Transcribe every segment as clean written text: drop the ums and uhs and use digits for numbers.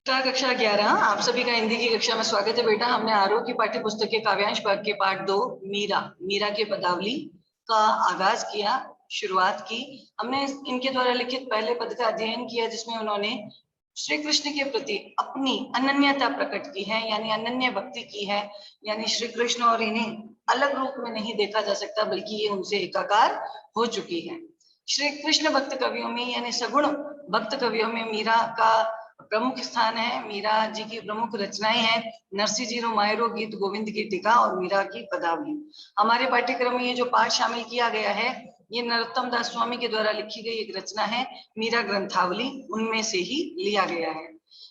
कक्षा 11 आप सभी का हिंदी की कक्षा में स्वागत है बेटा। हमने आरोह की पाठ्य पुस्तक के काव्यांश भाग के पाठ 2 मीरा मीरा के पदावली का आगाज किया, शुरुआत की। हमने इनके द्वारा लिखित पहले पद का अध्ययन किया जिसमें उन्होंने श्री कृष्ण के प्रति अपनी अनन्यता प्रकट की है, यानी अनन्य भक्ति की है। यानी श्री कृष्ण और इन्हें अलग रूप में नहीं देखा जा सकता, बल्कि ये उनसे एकाकार हो चुकी है। श्री कृष्ण भक्त कवियों में यानी सगुण भक्त कवियों में मीरा का प्रमुख स्थान है। मीरा जी की प्रमुख रचनाएं हैं नरसिंह जीरो मायरो गीत गोविंद की टीका और मीरा की पदावली। हमारे पाठ्यक्रम में ये जो पाठ शामिल किया गया है ये नरोत्तम दास स्वामी के द्वारा लिखी गई एक रचना है मीरा ग्रंथावली, उनमें से ही लिया गया है।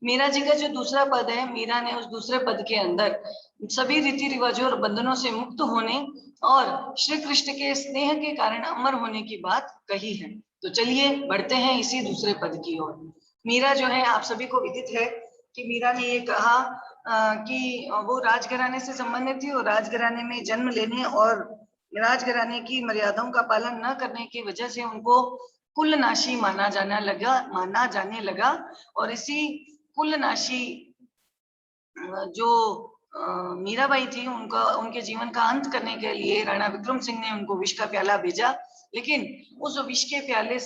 मीरा जी का जो दूसरा पद है, मीरा ने उस दूसरे पद के अंदर सभी रीति रिवाजों और बंधनों से मुक्त होने और श्री कृष्ण के स्नेह के कारण अमर होने की बात कही है। तो चलिए बढ़ते हैं इसी दूसरे पद की ओर। मीरा जो है, आप सभी को विदित है कि मीरा ने ये कहा कि वो राजघराने से संबंधित थी और राजघराने में जन्म लेने और राजघराने की मर्यादाओं का पालन न करने की वजह से उनको कुलनाशी माना जाने लगा। और इसी कुलनाशी जो मीराबाई थी, उनके जीवन का अंत करने के लिए राणा विक्रम सिंह ने उनको विष का प्याला भेजा, लेकिन उस विष के प्याले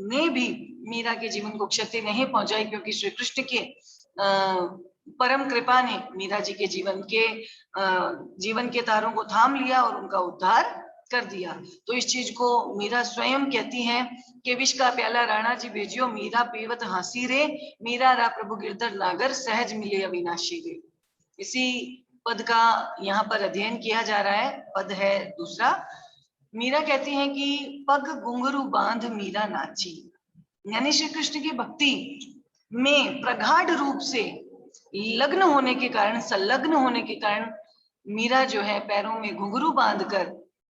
ने भी मीरा के जीवन को क्षति नहीं पहुंचाई, क्योंकि श्री कृष्ण के परम कृपा ने मीरा जी के जीवन के तारों को थाम लिया और उनका उद्धार कर दिया। तो इस चीज को मीरा स्वयं कहती हैं कि विष का प्याला राणा जी भेजियो, मीरा पीवत हासी रे, मीरा रा प्रभु गिरधर नागर, सहज मिले अविनाशी रे। इसी पद का यहाँ पर अध्ययन किया जा रहा है। पद है दूसरा। मीरा कहती हैं कि पग घुंघरू बांध मीरा नाची, यानी श्री कृष्ण की भक्ति में प्रगाढ़ रूप से लग्न होने के कारण, संलग्न होने के कारण मीरा जो है पैरों में घुंघरू बांधकर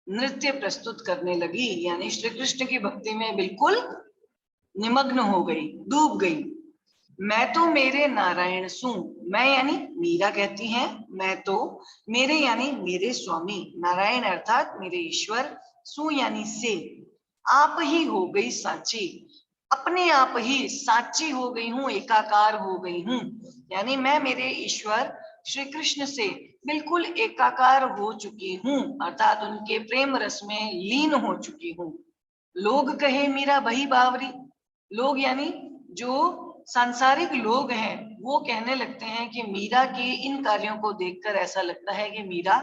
नृत्य प्रस्तुत करने लगी, यानी श्री कृष्ण की भक्ति में बिल्कुल निमग्न हो गई, डूब गई। मैं तो मेरे नारायण सू, मैं यानी मीरा कहती हैं मैं तो, मेरे यानी मेरे स्वामी, नारायण अर्थात मेरे ईश्वर, सू यानी से, आप ही हो गई साची, अपने आप ही साची हो गई हूँ, एकाकार हो गई हूँ। यानी मैं मेरे ईश्वर श्री कृष्ण से बिल्कुल एकाकार हो चुकी हूँ, अर्थात उनके प्रेम रस में लीन हो चुकी हूँ। लोग कहे मीरा बही बावरी, लोग यानी जो सांसारिक लोग हैं वो कहने लगते हैं कि मीरा के इन कार्यों को देखकर ऐसा लगता है कि मीरा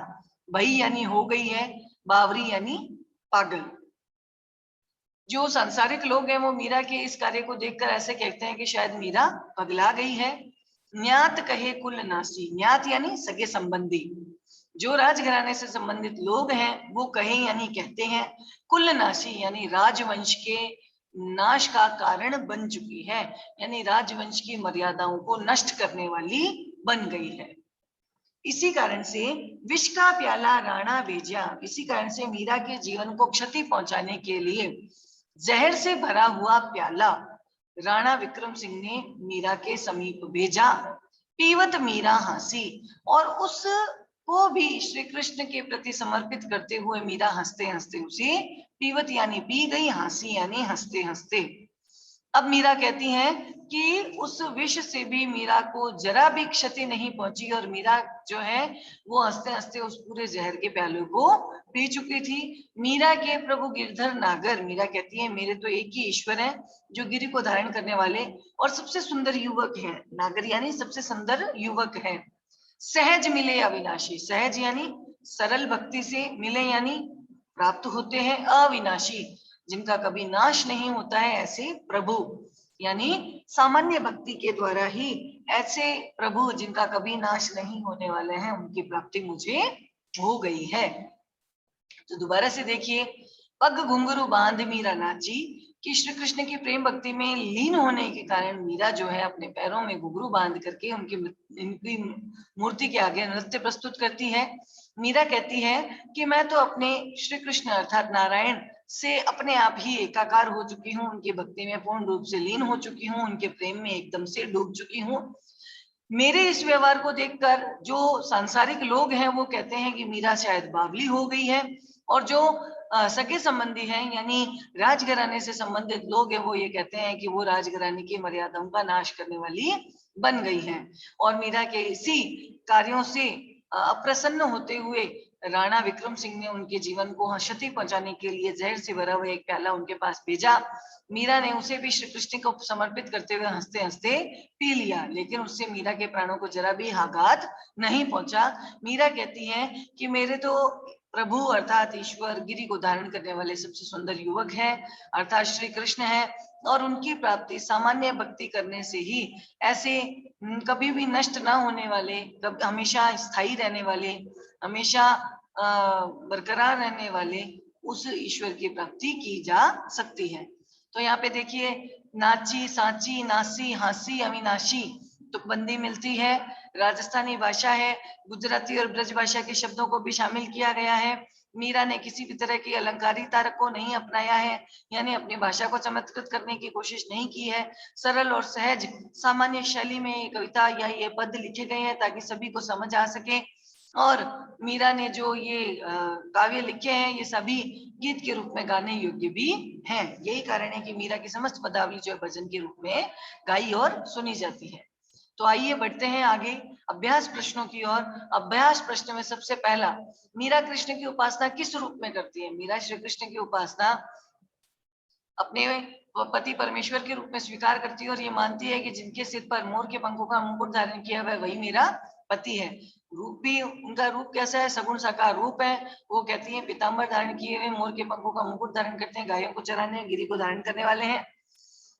बही यानी हो गई है, बावरी यानी पागल। जो सांसारिक लोग हैं वो मीरा के इस कार्य को देखकर ऐसे कहते हैं कि शायद मीरा पगला गई है। न्यात कहे कुल नासी, न्यात यानी सगे संबंधी, जो राजघराने से संबंधित लोग हैं वो कहे यानी कहते हैं, कुल नासी यानी राजवंश के नाश का कारण बन चुकी है, यानी राजवंश की मर्यादाओं को नष्ट करने वाली बन गई है। इसी कारण से विष का प्याला राणा भेजा, इसी कारण से मीरा के जीवन को क्षति पहुंचाने के लिए जहर से भरा हुआ प्याला राणा विक्रम सिंह ने मीरा के समीप भेजा। पीवत मीरा हंसी, और उसको भी श्री कृष्ण के प्रति समर्पित करते हुए मीरा हंसते हंसते उसे पीवत यानी पी गई, हंसी यानी हंसते हंसते। अब मीरा कहती हैं कि उस विष से भी मीरा को जरा भी क्षति नहीं पहुंची और मीरा जो है वो हंसते हंसते उस पूरे जहर के प्याले को पी चुकी थी। मीरा के प्रभु गिरधर नागर, मीरा कहती है मेरे तो एक ही ईश्वर है जो गिरि को धारण करने वाले और सबसे सुंदर युवक है, नागर यानी सबसे सुंदर युवक है। सहज मिले अविनाशी, सहज यानी सरल भक्ति से, मिले यानी प्राप्त होते हैं, अविनाशी जिनका कभी नाश नहीं होता है, ऐसे प्रभु यानी सामान्य भक्ति के द्वारा ही ऐसे प्रभु जिनका कभी नाश नहीं होने वाले हैं उनकी प्राप्ति मुझे हो गई है। तो दोबारा से देखिए, पग घुंघरू बांध मीरा नाची, कि श्री कृष्ण की प्रेम भक्ति में लीन होने के कारण मीरा जो है अपने पैरों में घुंघरू बांध करके उनकी मूर्ति के आगे नृत्य प्रस्तुत करती है। मीरा कहती है कि मैं तो अपने श्री कृष्ण अर्थात नारायण से अपने आप ही एकाकार हो चुकी हूँ, उनकी भक्ति में पूर्ण रूप से लीन हो चुकी हूँ, उनके प्रेम में एकदम से डूब चुकी हूँ। मेरे इस व्यवहार को देखकर जो सांसारिक लोग हैं वो कहते हैं कि मीरा शायद बावली हो गई है, और जो सगे संबंधी हैं यानी राजघराने से संबंधित लोग हैं, वो ये कहते हैं कि वो राजघराने की मर्यादाओं का नाश करने वाली बन गई हैं। और मीरा के इसी कार्यों से अप्रसन्न होते हुए राणा विक्रम सिंह ने उनके जीवन को क्षति पहुंचाने के लिए जहर से भरा हुआ एक प्याला उनके पास भेजा। मीरा ने उसे भी श्री कृष्ण को समर्पित करते हुए हंसते हंसते पी लिया, लेकिन उससे मीरा के प्राणों को जरा भी आघात नहीं पहुंचा। मीरा कहती है कि मेरे तो प्रभु अर्थात ईश्वर गिरि को धारण करने वाले सबसे सुंदर युवक है अर्थात श्री कृष्ण है, और उनकी प्राप्ति सामान्य भक्ति करने से ही ऐसे कभी भी नष्ट ना होने वाले, हमेशा स्थायी रहने वाले, हमेशा बरकरार रहने वाले उस ईश्वर की प्राप्ति की जा सकती है। तो यहाँ पे देखिए, नाची सांची नासी हासी अविनाशी तुकबंदी मिलती है। राजस्थानी भाषा है, गुजराती और ब्रज भाषा के शब्दों को भी शामिल किया गया है। मीरा ने किसी भी तरह की अलंकारिता को नहीं अपनाया है, यानी अपनी भाषा को चमत्कृत करने की कोशिश नहीं की है। सरल और सहज सामान्य शैली में ये कविता या ये पद लिखे गए हैं ताकि सभी को समझ आ सके। और मीरा ने जो ये काव्य लिखे हैं ये सभी गीत के रूप में गाने योग्य भी हैं। यही कारण है कि मीरा की समस्त पदावली जो है भजन के रूप में गाई और सुनी जाती है। तो आइए बढ़ते हैं आगे अभ्यास प्रश्नों की ओर। अभ्यास प्रश्न में सबसे पहला, मीरा कृष्ण की उपासना किस रूप में करती है? मीरा श्री कृष्ण की उपासना अपने पति परमेश्वर के रूप में स्वीकार करती है और ये मानती है कि जिनके सिर पर मोर के पंखों का मुकुट धारण किया हुआ है वही मेरा पति है। रूप भी उनका रूप कैसा है? सगुण साकार रूप है। वो कहती है पीताम्बर धारण किए हुए, मोर के पंखों का मुकुट धारण करते हैं, गायों को चराने, गिरी को धारण करने वाले हैं।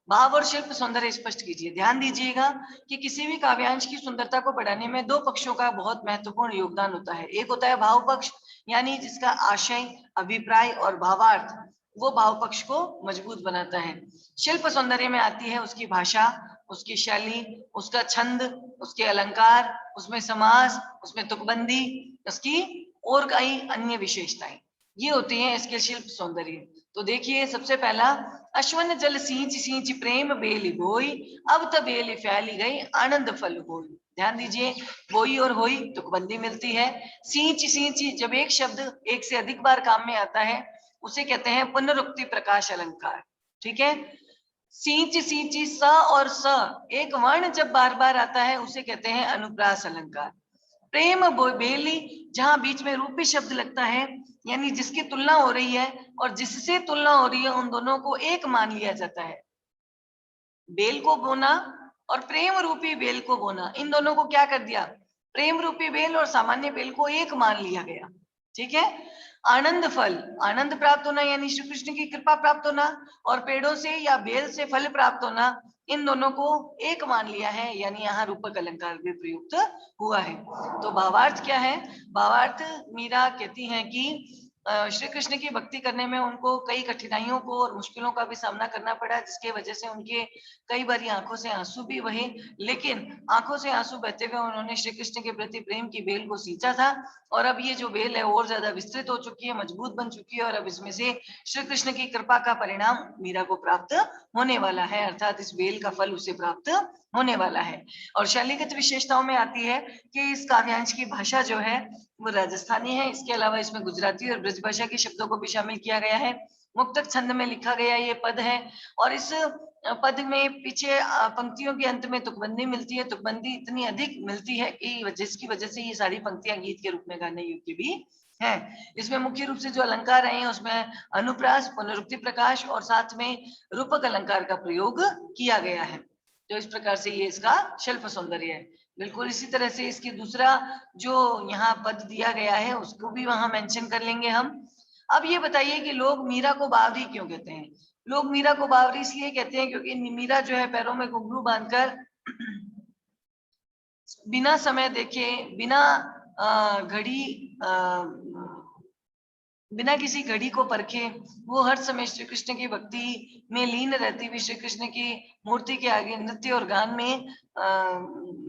भाव और शिल्प सौंदर्य स्पष्ट कीजिए। ध्यान दीजिएगा कि किसी भी काव्यांश की सुंदरता को बढ़ाने में दो पक्षों का बहुत महत्वपूर्ण योगदान होता है। एक होता है भाव पक्ष, यानी जिसका आशय, अभिप्राय और भावार्थ वो भाव पक्ष को मजबूत बनाता है। शिल्प सौंदर्य में आती है उसकी भाषा, उसकी शैली, उसका छंद, उसके अलंकार, उसमें समास, उसमें तुकबंदी, उसकी और कई अन्य विशेषताएं, ये होती हैं इसके शिल्प सौंदर्य। तो देखिए सबसे पहला, अश्वन जल सींच सींच प्रेम बेल बोई, अब त बेल फैली गई आनंद फल होई। ध्यान दीजिए, बोई और होई तुकबंदी मिलती है। सींच सींच, जब एक शब्द एक से अधिक बार काम में आता है उसे कहते हैं पुनरुक्ति प्रकाश अलंकार। ठीक है। सींच सींची स और स एक वर्ण जब बार बार आता है उसे कहते हैं अनुप्रास अलंकार। प्रेम बेली, जहां बीच में रूपी शब्द लगता है, यानी जिसकी तुलना हो रही है और जिससे तुलना हो रही है उन दोनों को एक मान लिया जाता है। बेल को बोना और प्रेम रूपी बेल को बोना, इन दोनों को क्या कर दिया? प्रेम रूपी बेल और सामान्य बेल को एक मान लिया गया। ठीक है। आनंद फल, आनंद प्राप्त होना यानी श्री कृष्ण की कृपा प्राप्त होना, और पेड़ों से या बेल से फल प्राप्त होना, इन दोनों को एक मान लिया है, यानी यहाँ रूपक अलंकार भी प्रयुक्त हुआ है। तो भावार्थ क्या है? भावार्थ मीरा कहती हैं कि श्री कृष्ण की भक्ति करने में उनको कई कठिनाइयों को और मुश्किलों का भी सामना करना पड़ा, जिसके वजह से उनके कई बार आंखों से आंसू भी बहे, लेकिन आंखों से आंसू बहते हुए उन्होंने श्री कृष्ण के प्रति प्रेम की बेल को सींचा था। और अब ये जो बेल है और ज्यादा विस्तृत हो चुकी है, मजबूत बन चुकी है, और अब इसमें से श्री कृष्ण की कृपा का परिणाम मीरा को प्राप्त होने वाला है, अर्थात इस बेल का फल उसे प्राप्त होने वाला है। और शैलीगत विशेषताओं में आती है कि इस काव्यांश की भाषा जो है वो राजस्थानी है। इसके अलावा इसमें गुजराती और ब्रज भाषा के शब्दों को भी शामिल किया गया है। मुक्तक छंद में लिखा गया ये पद है, और इस पद में पीछे पंक्तियों के अंत में तुकबंदी मिलती है। तुकबंदी इतनी अधिक मिलती है कि जिसकी वजह से ये सारी पंक्तियां गीत के रूप में गाने योग्य भी है। इसमें मुख्य रूप से जो अलंकार रहे हैं उसमें अनुप्रास, पुनरुक्ति प्रकाश और साथ में रूपक अलंकार का प्रयोग किया गया है। तो इस प्रकार से ये इसका शिल्प सौंदर्य है। बिल्कुल इसी तरह से इसकी दूसरा जो यहाँ पद दिया गया है उसको भी वहां मेंशन कर लेंगे हम। अब ये बताइए कि लोग मीरा को बावरी क्यों कहते हैं? लोग मीरा को बावरी इसलिए कहते हैं क्योंकि मीरा जो है पैरों में घुंघरू बांधकर बिना समय देखे, बिना घड़ी, बिना किसी घड़ी को परखे, वो हर समय श्री कृष्ण की भक्ति में लीन रहती हुई श्री कृष्ण की मूर्ति के आगे नृत्य और गान में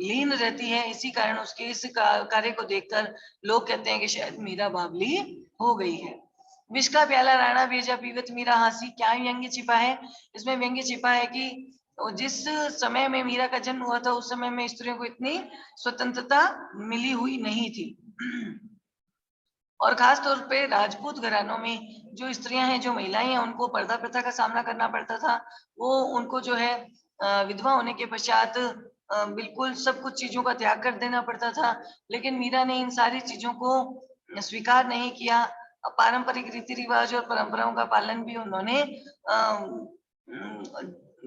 लीन रहती है। इसी कारण उसके इस कार्य को देखकर लोग कहते हैं कि शायद मीरा बावली हो गई है। विष का प्याला राणा भेजा पीवत मीरा हासी, क्या व्यंग्य छिपा है? इसमें व्यंग्य छिपा है कि जिस समय में मीरा का जन्म हुआ था उस समय में स्त्रियों को इतनी स्वतंत्रता मिली हुई नहीं थी। और खास तौर पे राजपूत घरानों में जो स्त्रियां हैं, जो महिलाएं हैं, उनको पर्दा प्रथा का सामना करना पड़ता था। वो उनको जो है विधवा होने के पश्चात बिल्कुल सब कुछ चीजों का त्याग कर देना पड़ता था। लेकिन मीरा ने इन सारी चीजों को स्वीकार नहीं किया। पारंपरिक रीति रिवाज और परंपराओं का पालन भी उन्होंने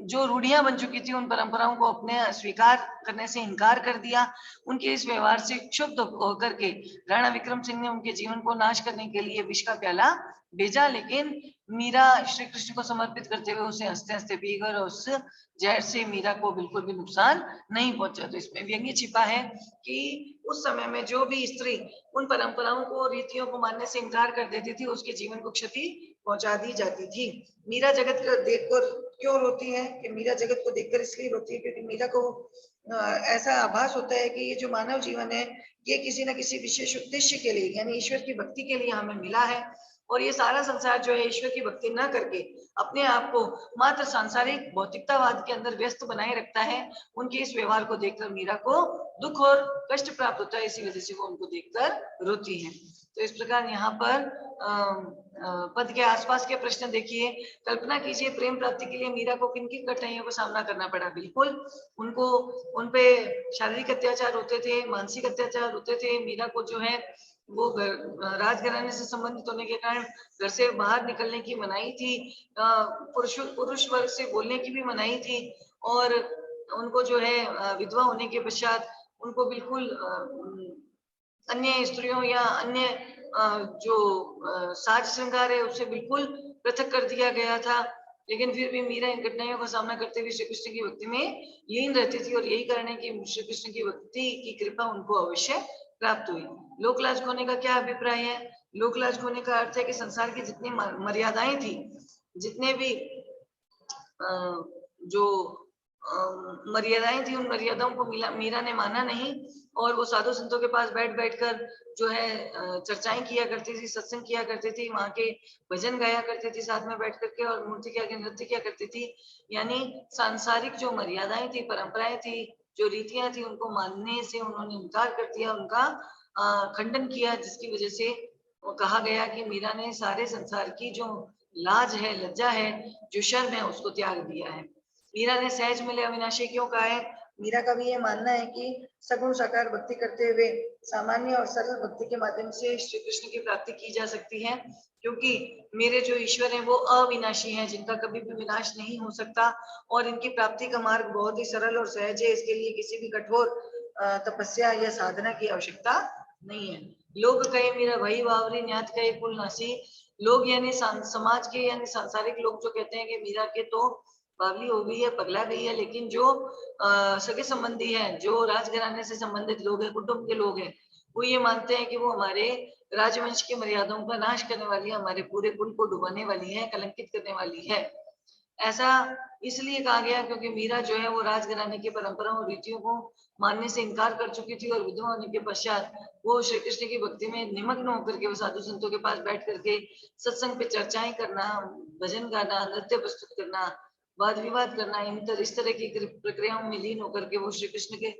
जो रूढ़ियां बन चुकी थी, उन परंपराओं को अपने स्वीकार करने से इनकार कर दिया। उनके इस व्यवहार से क्षुब्ध होकर के राणा विक्रम सिंह ने उनके जीवन को नाश करने के लिए विष का प्याला भेजा। लेकिन मीरा श्री कृष्ण को समर्पित करते हुए उसे हंसते हंसते पी गए और उस जहर से मीरा को बिल्कुल भी नुकसान नहीं पहुंचा। तो इसमें व्यंग्य छिपा है कि उस समय में जो भी स्त्री उन परंपराओं को, रीतियों को मानने से इनकार कर देती थी, उसके जीवन को क्षति पहुंचा दी जाती थी। मीरा जगत को देखकर क्यों रोती है? कि मीरा जगत को देखकर इसलिए रोती है क्योंकि मीरा को ऐसा आभास होता है कि ये जो मानव जीवन है, ये किसी न किसी विशेष उद्देश्य के लिए, यानी ईश्वर की भक्ति के लिए हमें मिला है। और ये सारा संसार जो है ईश्वर की भक्ति न करके अपने आप को मात्र सांसारिक भौतिकतावाद के अंदर व्यस्त बनाए रखता है। उनके इस व्यवहार को देखकर मीरा को दुख और कष्ट प्राप्त होता है, इसी वजह से वो उनको देखकर रोती है। तो इस प्रकार यहाँ पर पद के आसपास के प्रश्न देखिए। कल्पना कीजिए, प्रेम प्राप्ति के लिए मीरा को किन किन कठिनाइयों का सामना करना पड़ा। बिल्कुल उनको, उन पे शारीरिक अत्याचार होते थे, मानसिक अत्याचार होते थे। मीरा को जो है वो राजघराने से संबंधित होने के कारण घर से बाहर निकलने की मनाही थी। पुरुष वर्ग से बोलने की भी मनाही थी। और उनको जो है विधवा होने के पश्चात उनको बिल्कुल अन्य स्त्रियों या अन्य जो साज श्रृंगार है उससे बिल्कुल पृथक कर दिया गया था। लेकिन फिर भी मीरा इन कठिनाइयों का सामना करते हुए श्री कृष्ण की भक्ति में लीन रहती थी। और यही कारण है कि श्री कृष्ण की भक्ति की कृपा उनको अवश्य प्राप्त हुई। लोकलाज खोने का क्या अभिप्राय है? लोकलाज खोने का अर्थ है कि संसार की जितनी मर्यादाएं थी, जितने भी जो मर्यादाएं थी, उन मर्यादाओं को मीरा ने माना नहीं। और वो साधु संतों के पास बैठ बैठकर जो है चर्चाएं किया करती थी, सत्संग किया करती थी, वहां के भजन गाया करती थी साथ में बैठ करके, और मूर्ति के आगे नृत्य किया करती थी। यानी सांसारिक जो मर्यादाएं थी, परंपराएं थी, जो रीतियां थी, उनको मानने से उन्होंने इनकार कर दिया, उनका खंडन किया। जिसकी वजह से वो कहा गया कि मीरा ने सारे संसार की जो लाज है, लज्जा है, जो शर्म है, उसको त्याग दिया है। मीरा ने सहज मिले अविनाशी क्यों कहा है? मीरा का भी ये मानना है कि सगुण साकार भक्ति करते हुए सामान्य और सरल भक्ति के माध्यम से श्री कृष्ण की प्राप्ति की जा सकती है। क्योंकि मेरे जो ईश्वर हैं वो अविनाशी हैं, जिनका कभी भी विनाश नहीं हो सकता। और इनकी प्राप्ति का मार्ग बहुत ही सरल और सहज है। इसके लिए किसी भी कठोर तपस्या या साधना की आवश्यकता नहीं है। लोग कहे मीरा भई बावरी, न्यात कहे कुल नासी। लोग यानी समाज के, यानी सांसारिक लोग जो कहते हैं कि मीरा के तो बावली हो गई है, पगला गई है। लेकिन जो सगे संबंधी हैं, जो राजघराने से संबंधित लोग हैं, कुटुंब के लोग हैं, वो ये मानते हैं कि वो हमारे राजवंश की मर्यादाओं का नाश करने वाली है, हमारे पूरे कुल को डुबाने वाली है, कलंकित करने वाली है। ऐसा इसलिए कहा गया क्योंकि मीरा जो है वो राजघराने की परंपराओं और रीतियों को मानने से इनकार कर चुकी थी। और विधवा होने के पश्चात वो श्री कृष्ण की भक्ति में निमग्न होकर के वो साधु संतों के पास बैठ करके सत्संग पे चर्चाएं करना, भजन गाना, नृत्य प्रस्तुत करना, वाद विवाद करना, इस तरह की प्रक्रियाओं में लीन होकर के वो श्री कृष्ण के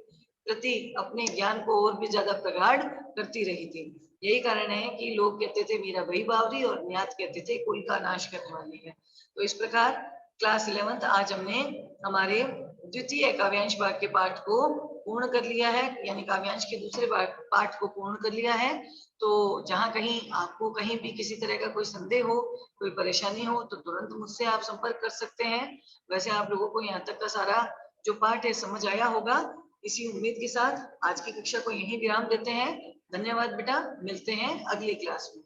प्रति अपने ज्ञान को और भी ज्यादा प्रगाढ़ करती रही थी। यही कारण है कि लोग कहते थे मीरा भई बावरी, और न्यात कहते थे कुल का नाश करने वाली है। तो इस प्रकार क्लास 11th आज हमने हमारे द्वितीय काव्यांश भाग के पाठ को पूर्ण कर लिया है, यानी काव्यांश के दूसरे पाठ को पूर्ण कर लिया है। तो जहां कहीं आपको कहीं भी किसी तरह का कोई संदेह हो, कोई परेशानी हो, तो तुरंत मुझसे आप संपर्क कर सकते हैं। वैसे आप लोगों को यहाँ तक का सारा जो पाठ है समझ आया होगा। इसी उम्मीद के साथ आज की कक्षा को यहीं विराम देते हैं। धन्यवाद बेटा, मिलते हैं अगली क्लास में।